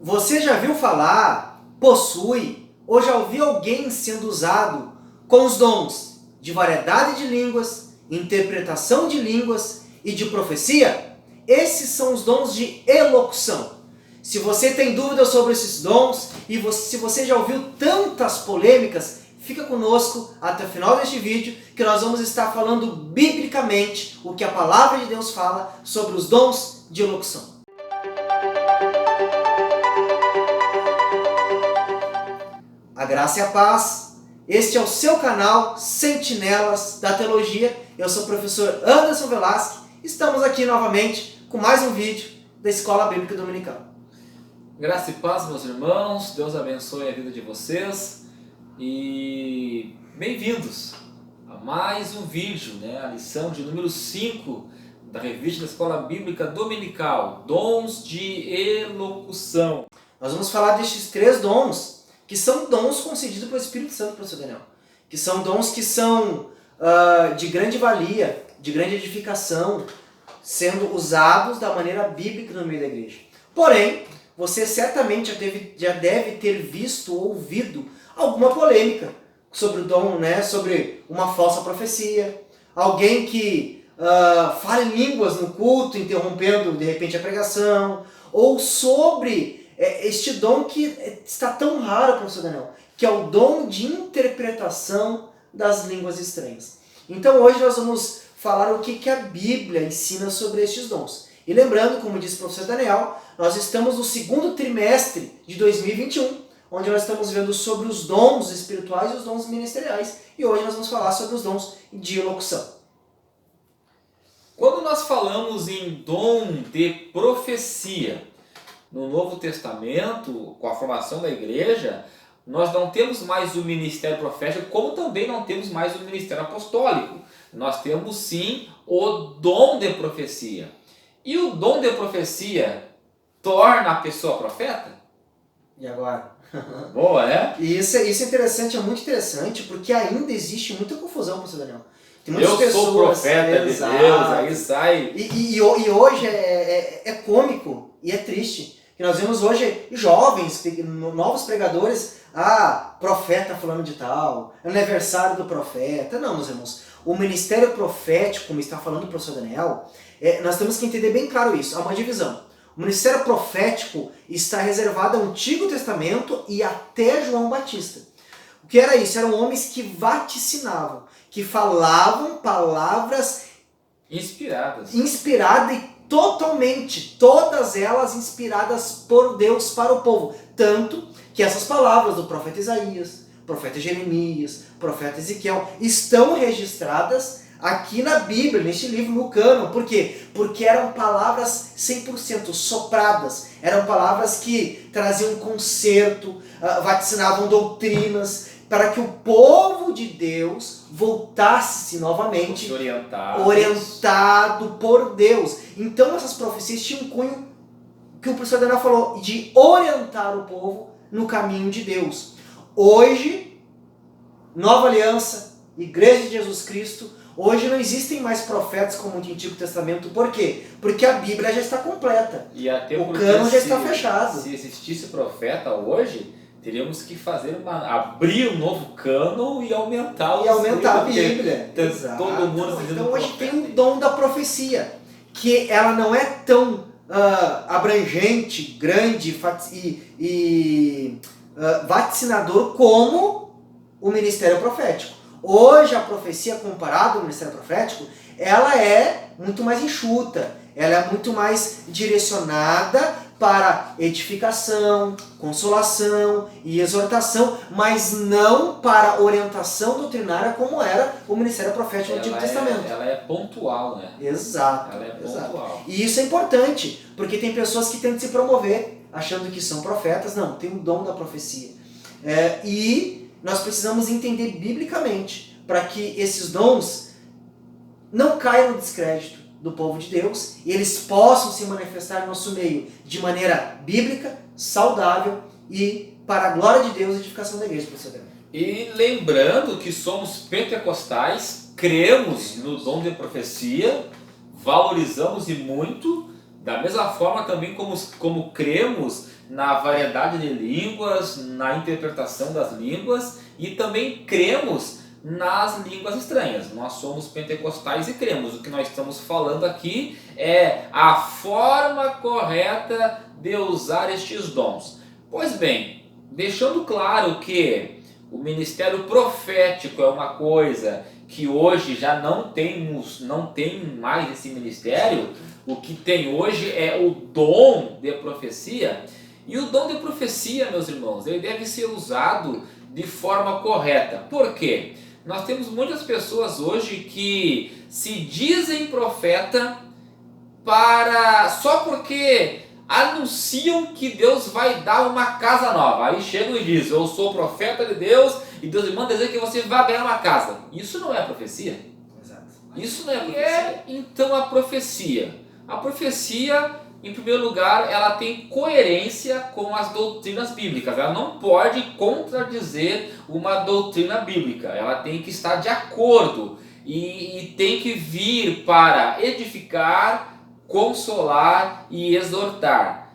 Você já viu falar, possui ou já ouviu alguém sendo usado com os dons de variedade de línguas, interpretação de línguas e de profecia? Esses são os dons de elocução. Se você tem dúvidas sobre esses dons e se você já ouviu tantas polêmicas, fica conosco até o final deste vídeo que nós vamos estar falando biblicamente o que a palavra de Deus fala sobre os dons de elocução. A graça e a paz. Este é o seu canal Sentinelas da Teologia. Eu sou o professor Anderson Velasque. Estamos aqui novamente com mais um vídeo da Escola Bíblica Dominical. Graça e paz, meus irmãos. Deus abençoe a vida de vocês. E bem-vindos a mais um vídeo, a lição de número 5 da revista da Escola Bíblica Dominical, Dons de Elocução. Nós vamos falar destes 3 dons, que são dons concedidos pelo Espírito Santo, professor Daniel. Que são dons que são de grande valia, de grande edificação, sendo usados da maneira bíblica no meio da igreja. Porém, você certamente já deve ter visto ou ouvido alguma polêmica sobre o dom, sobre uma falsa profecia, alguém que fala em línguas no culto, interrompendo de repente a pregação, ou sobre este dom que está tão raro, professor Daniel, que é o dom de interpretação das línguas estranhas. Então hoje nós vamos falar o que a Bíblia ensina sobre estes dons. E lembrando, como disse o professor Daniel, nós estamos no segundo trimestre de 2021, onde nós estamos vendo sobre os dons espirituais e os dons ministeriais. E hoje nós vamos falar sobre os dons de elocução. Quando nós falamos em dom de profecia, no Novo Testamento, com a formação da igreja, nós não temos mais o ministério profético, como também não temos mais o ministério apostólico. Nós temos sim o dom de profecia. E o dom de profecia torna a pessoa profeta? E agora? Boa, né? E isso é interessante, é muito interessante, porque ainda existe muita confusão, professor Daniel. Tem muitas Eu pessoas, sou profeta de Deus, aí sai. E hoje é cômico e é triste. Que nós vemos hoje jovens, novos pregadores, profeta fulano de tal, aniversário do profeta. Não, meus irmãos, o ministério profético, como está falando o professor Daniel, nós temos que entender bem claro isso, há uma divisão. O ministério profético está reservado ao Antigo Testamento e até João Batista. O que era isso? Eram homens que vaticinavam, que falavam palavras inspiradas e totalmente, todas elas inspiradas por Deus para o povo. Tanto que essas palavras do profeta Isaías, profeta Jeremias, profeta Ezequiel estão registradas aqui na Bíblia, neste livro, no cânon. Por quê? Porque eram palavras 100% sopradas. Eram palavras que traziam conserto, vaticinavam doutrinas, para que o povo de Deus voltasse novamente orientado por Deus. Então essas profecias tinham um cunho, que o professor Daniel falou, de orientar o povo no caminho de Deus. Hoje, Nova Aliança, Igreja de Jesus Cristo, hoje não existem mais profetas como no Antigo Testamento. Por quê? Porque a Bíblia já está completa. E até o cânon já está fechado. Se existisse profeta hoje, teríamos que abrir um novo cânon e aumentar a Bíblia. Todo mundo então hoje tem o dom da profecia, que ela não é tão abrangente, grande e vaticinador como o ministério profético. Hoje a profecia, comparada ao ministério profético, ela é muito mais enxuta, ela é muito mais direcionada para edificação, consolação e exortação, mas não para orientação doutrinária como era o ministério profético no Antigo Testamento. Ela é pontual, né? Exato. Ela é pontual. E isso é importante, porque tem pessoas que tentam se promover, achando que são profetas. Não, tem o dom da profecia. E nós precisamos entender biblicamente, para que esses dons não caiam no descrédito do povo de Deus, e eles possam se manifestar no nosso meio de maneira bíblica, saudável e para a glória de Deus e edificação da igreja, professor Daniel. E lembrando que somos pentecostais, cremos no dom de profecia, valorizamos e muito, Da mesma forma também como cremos na variedade de línguas, na interpretação das línguas, e também cremos nas línguas estranhas. Nós somos pentecostais e cremos. O que nós estamos falando aqui é a forma correta de usar estes dons. Pois bem, deixando claro que o ministério profético é uma coisa que hoje já não tem mais esse ministério. O que tem hoje é o dom de profecia. E o dom de profecia, meus irmãos, ele deve ser usado de forma correta. Por quê? Nós temos muitas pessoas hoje que se dizem profeta só porque anunciam que Deus vai dar uma casa nova. Aí chegam e dizem: eu sou profeta de Deus e Deus me manda dizer que você vai ganhar uma casa. Isso não é profecia. Exato. Isso não é profecia. É então a profecia. A profecia, em primeiro lugar, ela tem coerência com as doutrinas bíblicas. Ela não pode contradizer uma doutrina bíblica. Ela tem que estar de acordo e tem que vir para edificar, consolar e exortar.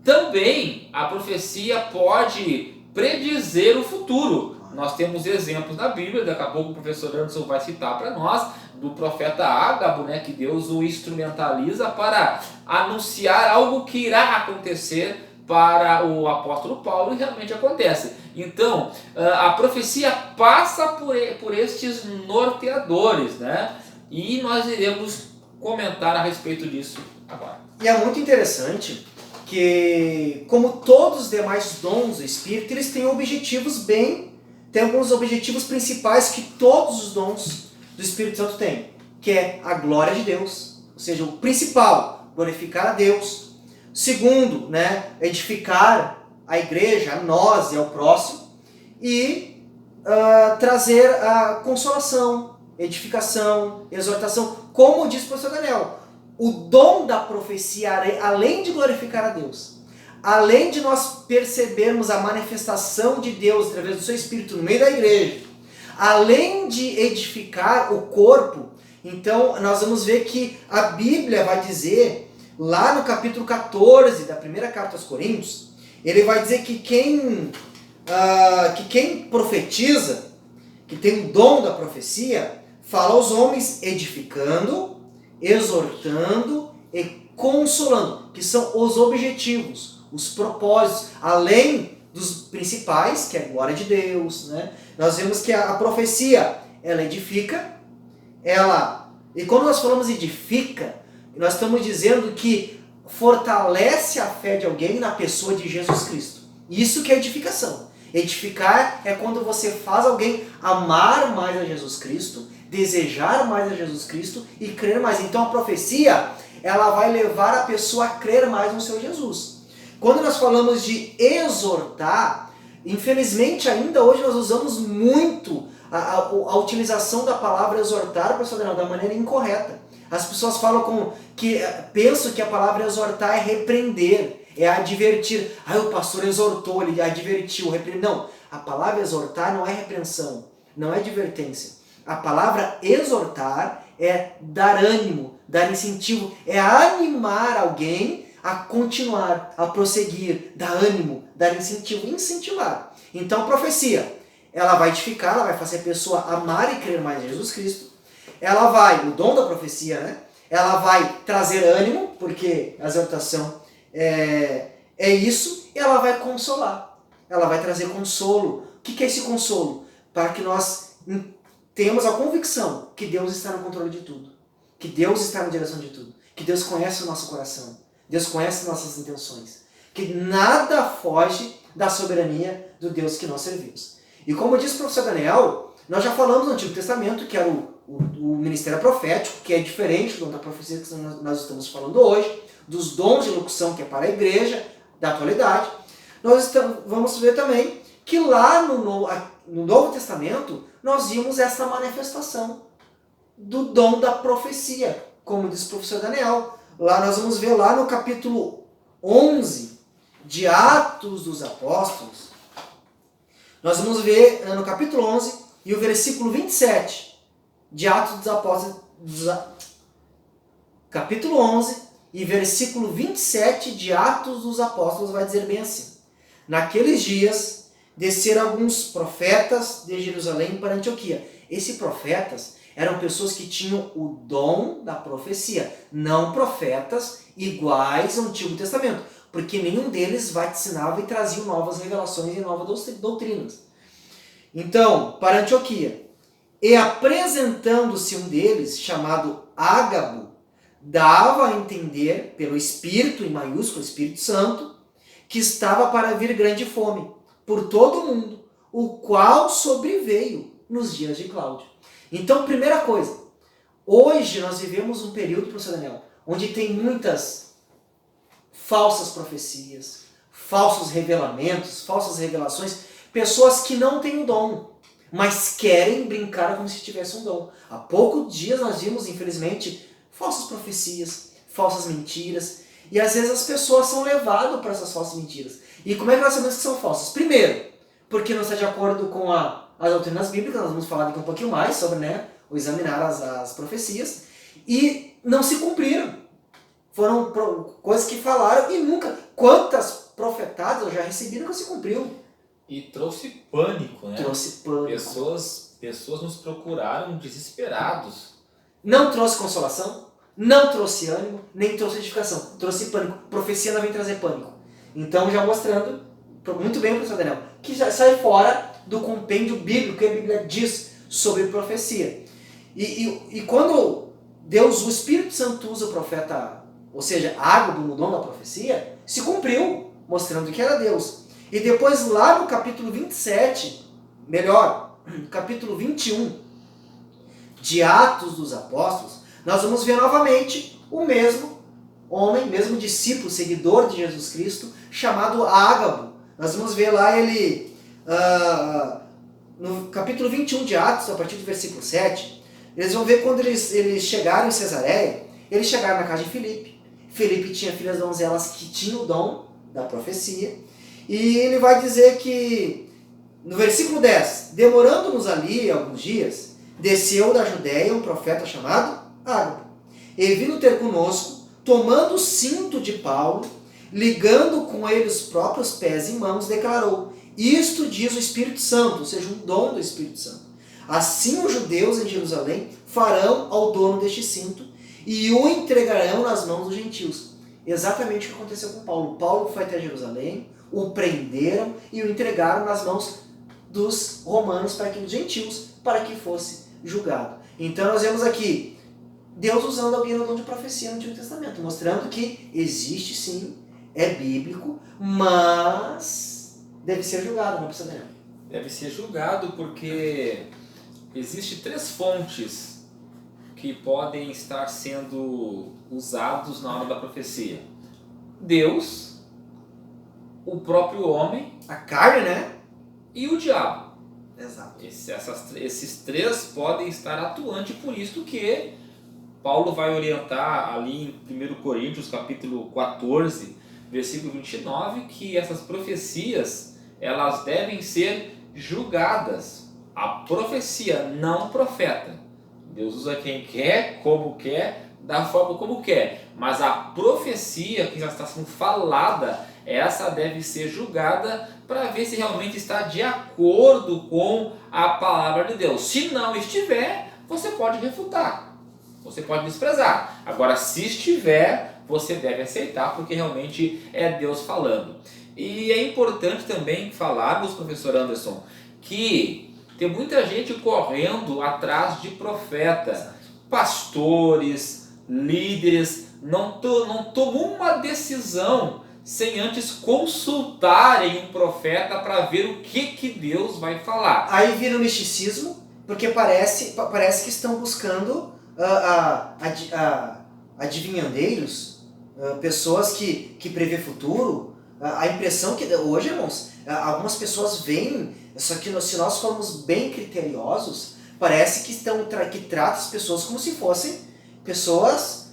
Também a profecia pode predizer o futuro. Nós temos exemplos na Bíblia, daqui a pouco o professor Anderson vai citar para nós, do profeta Ágabo, né, que Deus o instrumentaliza para anunciar algo que irá acontecer para o apóstolo Paulo, e realmente acontece. Então, a profecia passa por estes norteadores, né? E nós iremos comentar a respeito disso agora. E é muito interessante que, como todos os demais dons do Espírito, eles têm tem alguns objetivos principais que todos os dons do Espírito Santo têm, que é a glória de Deus, ou seja, o principal, glorificar a Deus. Segundo, né, edificar a igreja, a nós e ao próximo, e trazer a consolação, edificação, exortação, como diz o professor Daniel. O dom da profecia, além de glorificar a Deus, além de nós percebermos a manifestação de Deus através do seu Espírito no meio da igreja, além de edificar o corpo, então nós vamos ver que a Bíblia vai dizer, lá no capítulo 14 da primeira carta aos Coríntios, ele vai dizer que quem profetiza, que tem o dom da profecia, fala aos homens edificando, exortando e consolando, que são os objetivos, os propósitos, além dos principais, que é a glória de Deus, né? Nós vemos que a profecia, ela edifica, e quando nós falamos edifica, nós estamos dizendo que fortalece a fé de alguém na pessoa de Jesus Cristo. Isso que é edificação. Edificar é quando você faz alguém amar mais a Jesus Cristo, desejar mais a Jesus Cristo e crer mais. Então a profecia, ela vai levar a pessoa a crer mais no seu Jesus. Quando nós falamos de exortar, infelizmente ainda hoje nós usamos muito a utilização da palavra exortar, professor Daniel, da maneira incorreta. As pessoas pensam que a palavra exortar é repreender, é advertir. O pastor exortou, ele advertiu, repreendeu. Não, a palavra exortar não é repreensão, não é advertência. A palavra exortar é dar ânimo, dar incentivo, é animar alguém a continuar, a prosseguir, dar ânimo, dar incentivo, incentivar. Então a profecia, ela vai edificar, ela vai fazer a pessoa amar e crer mais em Jesus Cristo. O dom da profecia, né? Ela vai trazer ânimo, porque a exortação é isso, e ela vai consolar. Ela vai trazer consolo. O que é esse consolo? Para que nós tenhamos a convicção que Deus está no controle de tudo, que Deus está na direção de tudo, que Deus conhece o nosso coração, Deus conhece nossas intenções, que nada foge da soberania do Deus que nós servimos. E como disse o professor Daniel, nós já falamos no Antigo Testamento, que era o ministério profético, que é diferente do dom da profecia que nós estamos falando hoje, dos dons de locução, que é para a igreja da atualidade. Vamos ver também que lá no Novo Testamento nós vimos essa manifestação do dom da profecia, como disse o professor Daniel. Lá nós vamos ver lá no capítulo 11 de Atos dos Apóstolos, nós vamos ver no capítulo 11 e o versículo 27 de Atos dos Apóstolos, capítulo 11 e versículo 27 de Atos dos Apóstolos vai dizer bem assim: naqueles dias desceram alguns profetas de Jerusalém para Antioquia. Esses profetas eram pessoas que tinham o dom da profecia, não profetas iguais ao Antigo Testamento, porque nenhum deles vaticinava e trazia novas revelações e novas doutrinas. Então, para Antioquia, e apresentando-se um deles, chamado Ágabo, dava a entender, pelo Espírito, em maiúsculo, Espírito Santo, que estava para vir grande fome por todo o mundo, o qual sobreveio nos dias de Cláudio. Então, primeira coisa, hoje nós vivemos um período, professor Daniel, onde tem muitas falsas profecias, falsos revelamentos, falsas revelações, pessoas que não têm o dom, mas querem brincar como se tivesse um dom. Há poucos dias nós vimos, infelizmente, falsas profecias, falsas mentiras, e às vezes as pessoas são levadas para essas falsas mentiras. E como é que nós sabemos que são falsas? Primeiro, porque não está de acordo com as doutrinas bíblicas, nós vamos falar daqui um pouquinho mais sobre, o examinar as profecias, e não se cumpriram. Foram coisas que falaram e nunca, quantas profetadas eu já recebi, nunca se cumpriu. E trouxe pânico, né? Trouxe pânico. Pessoas nos procuraram desesperados. Não trouxe consolação, não trouxe ânimo, nem trouxe edificação. Trouxe pânico. Profecia não vem trazer pânico. Então, já mostrando muito bem, professor Daniel, que já sai fora do compêndio bíblico que a Bíblia diz sobre profecia. E quando Deus, o Espírito Santo, usa o profeta, ou seja, Ágabo no dom da profecia, se cumpriu, mostrando que era Deus. E depois, lá no capítulo 27, capítulo 21 de Atos dos Apóstolos, nós vamos ver novamente o mesmo homem, mesmo discípulo, seguidor de Jesus Cristo, chamado Ágabo. Nós vamos ver lá ele, no capítulo 21 de Atos, a partir do versículo 7, eles vão ver quando eles chegaram em Cesareia, eles chegaram na casa de Filipe. Filipe tinha filhas donzelas que tinham o dom da profecia. E ele vai dizer que, no versículo 10, demorando-nos ali alguns dias, desceu da Judéia um profeta chamado Ágabo. E vindo ter conosco, tomando o cinto de Paulo, ligando com ele os próprios pés e mãos, declarou: isto diz o Espírito Santo, ou seja, um dom do Espírito Santo. Assim os judeus em Jerusalém farão ao dono deste cinto e o entregarão nas mãos dos gentios. Exatamente o que aconteceu com Paulo. Paulo foi até Jerusalém, o prenderam e o entregaram nas mãos dos romanos, para que os gentios, para que fosse julgado. Então nós vemos aqui Deus usando alguém no dom de profecia no Antigo Testamento, mostrando que existe sim, é bíblico, mas deve ser julgado, não precisa. Deve ser julgado porque existem 3 fontes que podem estar sendo usados na hora da profecia: Deus, o próprio homem, a carne, e o diabo. Exato. Esses 3 podem estar atuantes, por isso que Paulo vai orientar ali em 1 Coríntios capítulo 14, versículo 29, que essas profecias elas devem ser julgadas. A profecia, não o profeta. Deus usa quem quer, como quer, da forma como quer. Mas a profecia que já está sendo falada, essa deve ser julgada para ver se realmente está de acordo com a palavra de Deus. Se não estiver, você pode refutar, você pode desprezar. Agora, se estiver, você deve aceitar, porque realmente é Deus falando. E é importante também falarmos, professor Anderson, que tem muita gente correndo atrás de profetas, pastores, líderes, não tomam uma decisão sem antes consultarem um profeta para ver o que Deus vai falar. Aí vira o misticismo, porque parece que estão buscando adivinhandeiros, pessoas que prevê futuro. A impressão que hoje, irmãos, algumas pessoas veem, só que se nós formos bem criteriosos, parece que tratam as pessoas como se fossem pessoas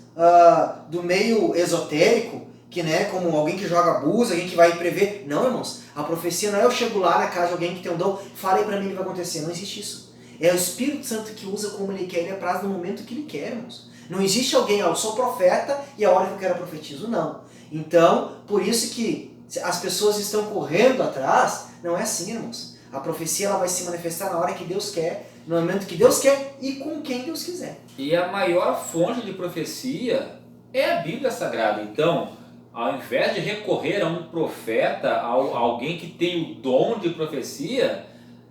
do meio esotérico, que, como alguém que joga búzia, alguém que vai prever. Não, irmãos, a profecia não é eu chego lá na casa de alguém que tem um dom, fala aí pra mim o que vai acontecer. Não existe isso. É o Espírito Santo que usa como ele quer, ele apraz no momento que ele quer, irmãos. Não existe alguém, eu sou profeta e a hora que eu quero profetizo, não. Então, por isso que as pessoas estão correndo atrás, não é assim, irmãos. A profecia ela vai se manifestar na hora que Deus quer, no momento que Deus quer e com quem Deus quiser. E a maior fonte de profecia é a Bíblia Sagrada. Então, ao invés de recorrer a um profeta, a alguém que tem o dom de profecia,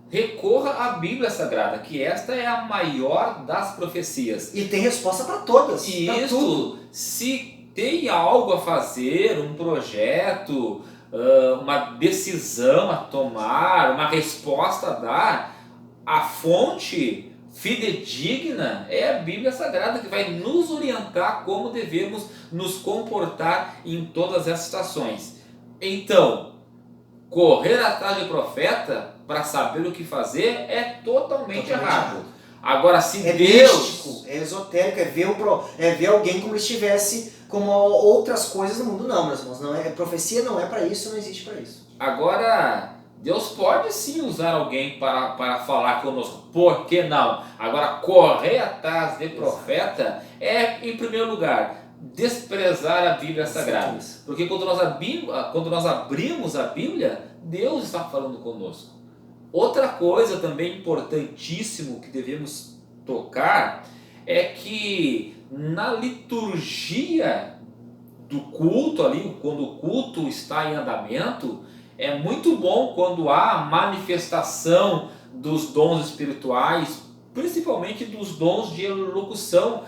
recorra à Bíblia Sagrada, que esta é a maior das profecias. E tem resposta para todas. E pra isso, tudo. se tem algo a fazer, um projeto, uma decisão a tomar, uma resposta a dar, a fonte fidedigna é a Bíblia Sagrada, que vai nos orientar como devemos nos comportar em todas essas situações. Então, correr atrás de profeta para saber o que fazer é totalmente errado. Agora, se É Deus... místico, é esotérico, é ver alguém como se estivesse como outras coisas no mundo. Não, meus irmãos, não é, profecia não é para isso, não existe para isso. Agora, Deus pode sim usar alguém para falar conosco, por que não? Agora, correr atrás de profeta é, em primeiro lugar, desprezar a Bíblia Sagrada. Porque quando nós abrimos a Bíblia, Deus está falando conosco. Outra coisa também importantíssimo que devemos tocar é que na liturgia do culto ali, quando o culto está em andamento, é muito bom quando há a manifestação dos dons espirituais, principalmente dos dons de elocução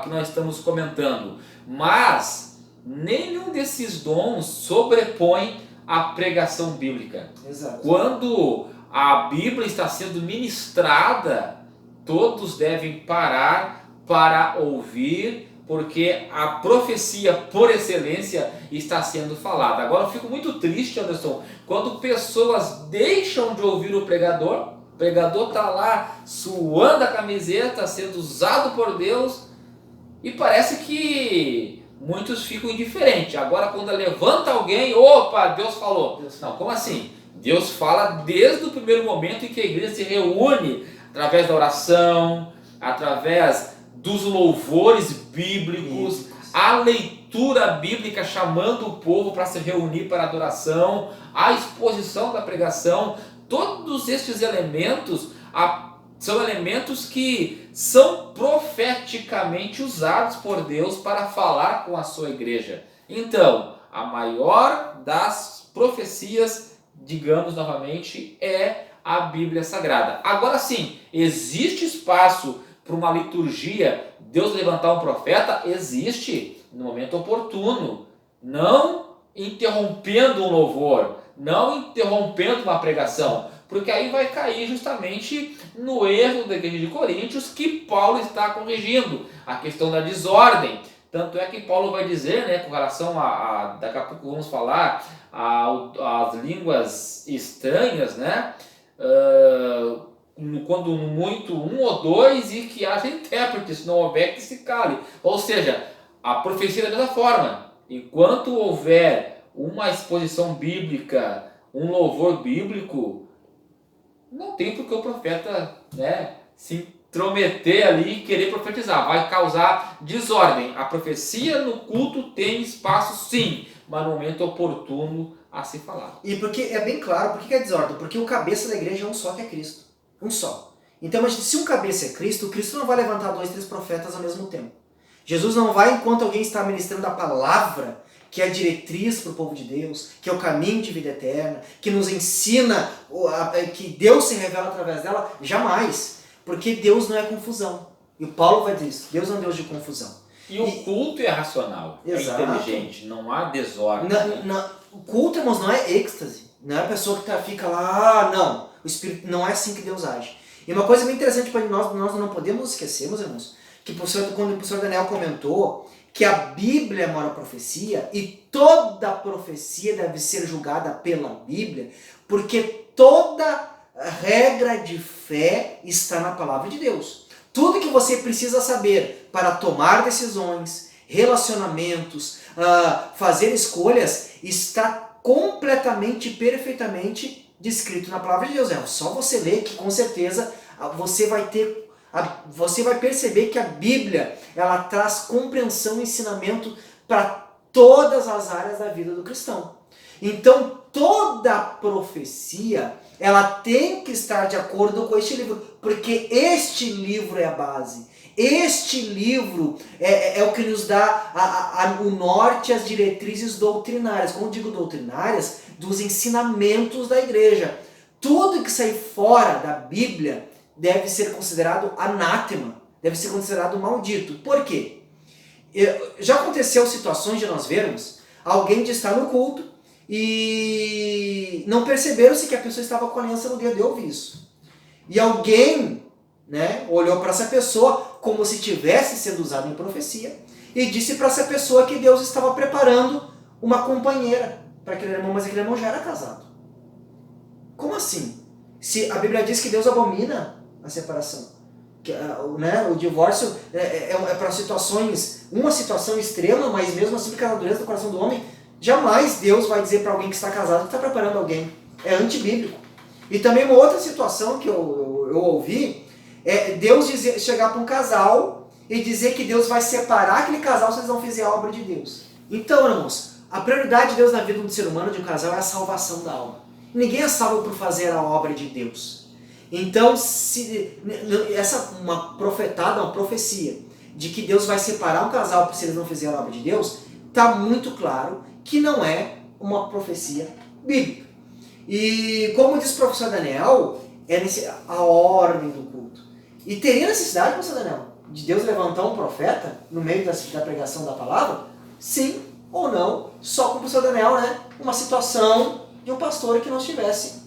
que nós estamos comentando. Mas nenhum desses dons sobrepõe a pregação bíblica. Exato. Quando a Bíblia está sendo ministrada, todos devem parar para ouvir, porque a profecia por excelência está sendo falada. Agora eu fico muito triste, Anderson, quando pessoas deixam de ouvir o pregador está lá suando a camiseta, sendo usado por Deus, e parece que muitos ficam indiferentes. Agora quando levanta alguém, opa, Deus falou. Não, como assim? Deus fala desde o primeiro momento em que a igreja se reúne, através da oração, através dos louvores bíblicos, a leitura bíblica chamando o povo para se reunir para adoração, a exposição da pregação. Todos estes elementos são elementos que são profeticamente usados por Deus para falar com a sua igreja. Então, a maior das profecias, digamos novamente, é a Bíblia Sagrada. Agora sim, existe espaço para uma liturgia, Deus levantar um profeta? Existe, no momento oportuno, não interrompendo um louvor, não interrompendo uma pregação, porque aí vai cair justamente no erro da igreja de Coríntios que Paulo está corrigindo, a questão da desordem. Tanto é que Paulo vai dizer, né, com relação daqui a pouco vamos falar, as línguas estranhas, né, quando muito um ou dois e que haja intérprete, se não houver que se cale. Ou seja, a profecia da mesma forma, enquanto houver uma exposição bíblica, um louvor bíblico, não tem por que o profeta, né, se intrometer ali e querer profetizar, vai causar desordem. A profecia no culto tem espaço sim, mas no momento oportuno a se falar. E porque é bem claro, por que é desordem? Porque o cabeça da igreja é um só, que é Cristo. Um só. Então, mas se um cabeça é Cristo, o Cristo não vai levantar 2, 3 profetas ao mesmo tempo. Jesus não vai, enquanto alguém está ministrando a palavra, que é a diretriz para o povo de Deus, que é o caminho de vida eterna, que nos ensina, que Deus se revela através dela, jamais. Porque Deus não é confusão. E o Paulo vai dizer isso, Deus não é um Deus de confusão. E o culto é racional, Exato. É inteligente, não há desordem. O culto, irmãos, não é êxtase. Não é a pessoa que fica lá, não. O Espírito, não é assim que Deus age. E uma coisa bem interessante para nós não podemos esquecer, meus irmãos, que quando o professor Daniel comentou que a Bíblia é a maior profecia e toda profecia deve ser julgada pela Bíblia, porque toda regra de fé está na palavra de Deus. Tudo que você precisa saber para tomar decisões, relacionamentos, fazer escolhas, está completamente, perfeitamente descrito na palavra de Deus. É só você ler que com certeza você vai ter Você vai perceber que a Bíblia, ela traz compreensão e ensinamento para todas as áreas da vida do cristão. Então, toda profecia, ela tem que estar de acordo com este livro, porque este livro é a base. Este livro é o que nos dá o norte, as diretrizes doutrinárias. Como digo doutrinárias, dos ensinamentos da igreja. Tudo que sair fora da Bíblia deve ser considerado anátema, deve ser considerado maldito. Por quê? Já aconteceu situações de nós vermos alguém de estar no culto e não perceberam-se que a pessoa estava com a aliança no dedo. Eu vi isso. E alguém, né, olhou para essa pessoa como se estivesse sendo usado em profecia e disse para essa pessoa que Deus estava preparando uma companheira para aquele irmão, mas aquele irmão já era casado. Como assim? Se a Bíblia diz que Deus abomina a separação, que, né, o divórcio é para situações, uma situação extrema, mas mesmo assim, porque a natureza do coração do homem, jamais Deus vai dizer para alguém que está casado que está preparando alguém. É antibíblico. E também uma outra situação que eu ouvi é Deus chegar para um casal e dizer que Deus vai separar aquele casal se eles não fizerem a obra de Deus. Então, irmãos, a prioridade de Deus na vida do ser humano, de um casal, é a salvação da alma. Ninguém é salvo por fazer a obra de Deus. Então, se uma profetada, uma profecia de que Deus vai separar um casal se eles não fizerem a obra de Deus, está muito claro que não é uma profecia bíblica. E como diz o professor Daniel, a ordem do culto. E teria necessidade, professor Daniel, de Deus levantar um profeta no meio da pregação da palavra? Sim ou não, só com o professor Daniel, né? Uma situação de um pastor que não estivesse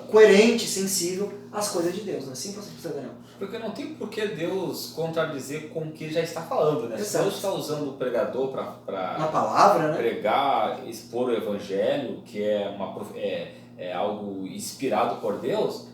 coerente, sensível às coisas de Deus, não é assim, professor Daniel? Porque não tem por que Deus contradizer com o que ele já está falando, né? Se Deus está usando o pregador na palavra, né? Pregar, expor o evangelho, que é algo inspirado por Deus,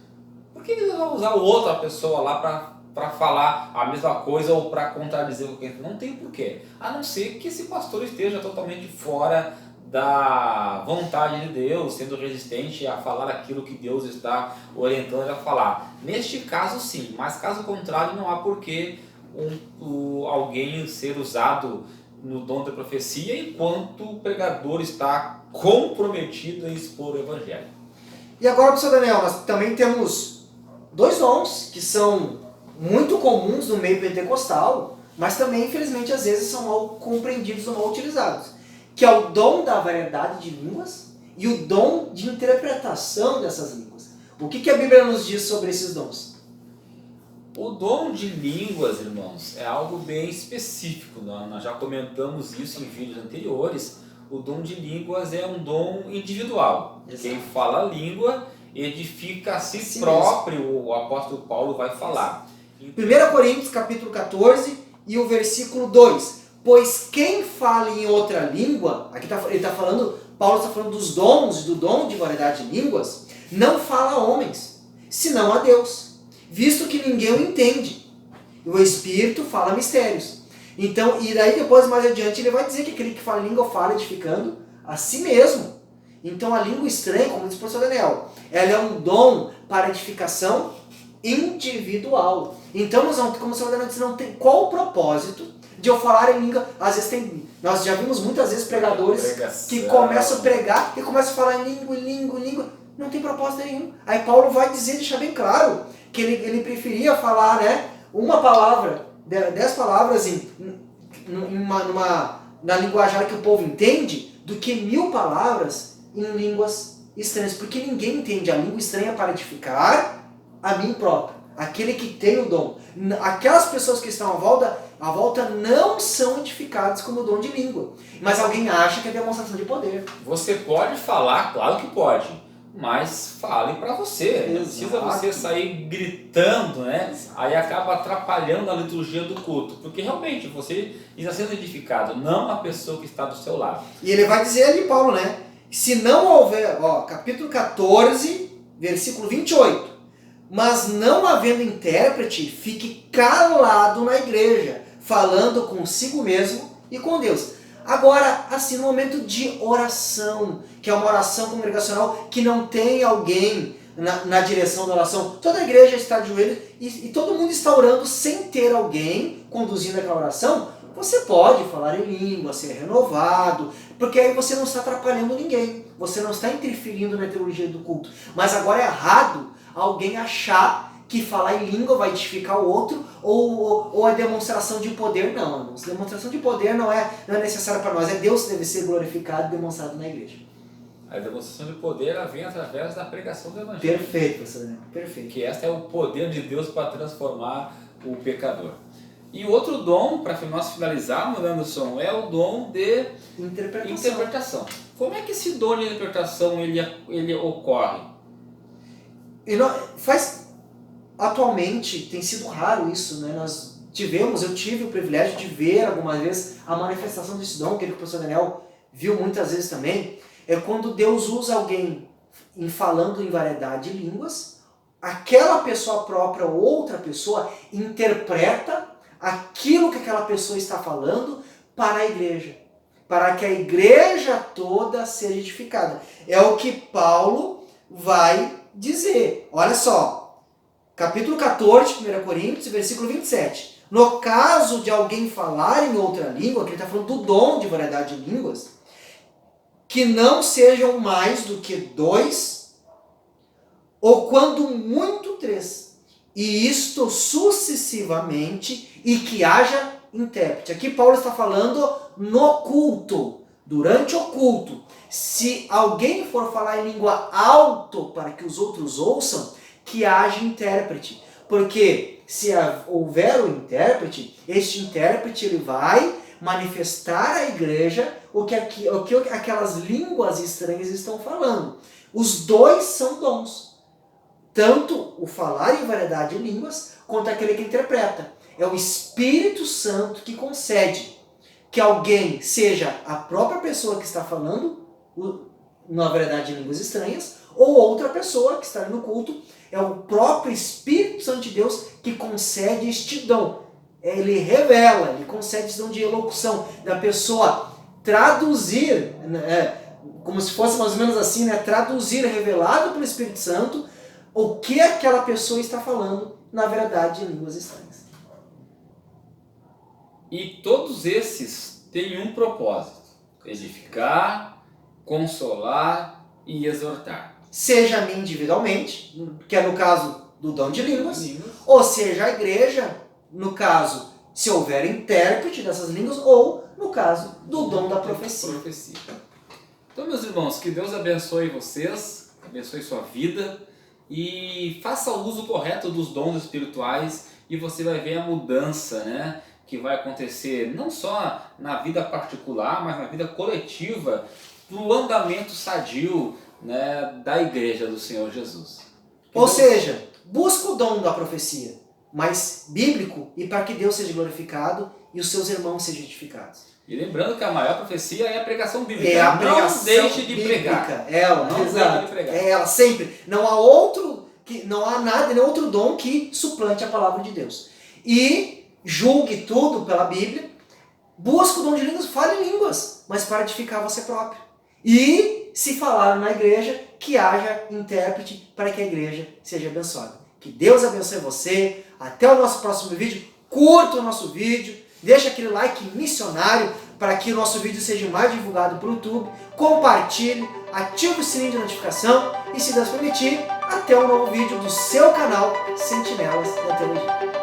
por que Deus vai usar outra pessoa lá para falar a mesma coisa ou para contradizer o que ele... Não tem porquê. A não ser que esse pastor esteja totalmente fora da vontade de Deus, sendo resistente a falar aquilo que Deus está orientando a falar. Neste caso sim, mas caso contrário não há porquê alguém ser usado no dom da profecia enquanto o pregador está comprometido em expor o evangelho. E agora, professor Daniel, nós também temos dois dons que são muito comuns no meio pentecostal, mas também, infelizmente, às vezes são mal compreendidos ou mal utilizados, que é o dom da variedade de línguas e o dom de interpretação dessas línguas. O que a Bíblia nos diz sobre esses dons? O dom de línguas, irmãos, é algo bem específico. Nós já comentamos isso em vídeos anteriores. O dom de línguas é um dom individual. Exato. Quem fala a língua edifica a si próprio, mesmo. O apóstolo Paulo vai falar. 1 Coríntios capítulo 14 e o versículo 2. Pois quem fala em outra língua, aqui Paulo está falando dos dons, do dom de variedade de línguas, não fala a homens, senão a Deus, visto que ninguém o entende. O Espírito fala mistérios. Então, e daí depois, mais adiante, ele vai dizer que aquele que fala língua fala edificando a si mesmo. Então a língua estranha, como diz o professor Daniel, ela é um dom para edificação individual. Então, como o professor Daniel disse, não tem qual o propósito de eu falar em língua. Às vezes nós já vimos muitas vezes pregadores que começam a pregar e começam a falar em língua. Não tem propósito nenhum. Aí Paulo vai dizer, deixar bem claro, que ele preferia falar, né, uma palavra, 10 palavras na linguajar que o povo entende, do que 1000 palavras em línguas estranhas. Porque ninguém entende a língua estranha para edificar a mim próprio, aquele que tem o dom. Aquelas pessoas que estão à volta não são edificadas como o dom de língua. Mas alguém acha que é demonstração de poder. Você pode falar, claro que pode, mas fale para você. Não precisa você sair gritando, né? Exato. Aí acaba atrapalhando a liturgia do culto. Porque realmente você está sendo edificado, não a pessoa que está do seu lado. E ele vai dizer ali, Paulo, né? Se não houver, capítulo 14, versículo 28. Mas não havendo intérprete, fique calado na igreja, falando consigo mesmo e com Deus. Agora, assim, no momento de oração, que é uma oração congregacional que não tem alguém na direção da oração. Toda a igreja está de joelhos e todo mundo está orando sem ter alguém conduzindo aquela oração. Você pode falar em língua, ser renovado, porque aí você não está atrapalhando ninguém. Você não está interferindo na teologia do culto. Mas agora é errado alguém achar que falar em língua vai edificar o outro ou a demonstração de poder. Não, irmãos. Demonstração de poder não é necessária para nós. É Deus que deve ser glorificado e demonstrado na igreja. A demonstração de poder ela vem através da pregação do Evangelho. Perfeito, pastor Daniel. Perfeito. Que este é o poder de Deus para transformar o pecador. E outro dom, para nós finalizarmos, Anderson, é o dom de interpretação. Como é que esse dom de interpretação ele ocorre? Atualmente tem sido raro isso, né? Eu tive o privilégio de ver algumas vezes a manifestação desse dom, aquele que o professor Daniel viu muitas vezes também, é quando Deus usa alguém falando em variedade de línguas, aquela pessoa própria ou outra pessoa interpreta aquilo que aquela pessoa está falando para a igreja, para que a igreja toda seja edificada. É o que Paulo vai dizer. Olha só, capítulo 14 de 1 Coríntios, versículo 27. No caso de alguém falar em outra língua, que ele está falando do dom de variedade de línguas, que não sejam mais do que 2, ou quando muito 3, e isto sucessivamente, e que haja intérprete. Aqui Paulo está falando no culto, durante o culto. Se alguém for falar em língua alto para que os outros ouçam, que haja intérprete. Porque se houver o intérprete, este intérprete ele vai manifestar à igreja o que aquelas línguas estranhas estão falando. Os dois são dons. Tanto o falar em variedade de línguas, quanto aquele que interpreta. É o Espírito Santo que concede que alguém seja a própria pessoa que está falando na variedade de línguas estranhas, ou outra pessoa que está no culto. É o próprio Espírito Santo de Deus que concede este dom. Ele revela, ele concede esse dom de elocução, da pessoa traduzir, como se fosse mais ou menos assim, traduzir revelado pelo Espírito Santo o que aquela pessoa está falando na verdade de línguas estranhas. E todos esses têm um propósito: edificar, consolar e exortar. Seja a mim individualmente, que é no caso do dom de línguas, ou seja a igreja, no caso, se houver intérprete dessas línguas, ou no caso do dom da profecia. Então, meus irmãos, que Deus abençoe vocês, abençoe sua vida e faça o uso correto dos dons espirituais e você vai ver a mudança, né, que vai acontecer não só na vida particular, mas na vida coletiva, no andamento sadio, né, da igreja do Senhor Jesus. Ou seja, busca o dom da profecia, mas bíblico, e para que Deus seja glorificado e os seus irmãos sejam edificados. E lembrando que a maior profecia é a pregação bíblica. É a pregação não deixe de bíblica. pregar. Ela, não exato. deixe de pregar. É ela, sempre. Não há nada, nem outro dom que suplante a palavra de Deus. E julgue tudo pela Bíblia, busque o dom de línguas, fale em línguas, mas para edificar você próprio. E, se falar na igreja, que haja intérprete para que a igreja seja abençoada. Que Deus abençoe você. Até o nosso próximo vídeo. Curta o nosso vídeo. Deixa aquele like missionário para que o nosso vídeo seja mais divulgado para o YouTube. Compartilhe, ative o sininho de notificação e, se Deus permitir, até um novo vídeo do seu canal Sentinelas da Teologia.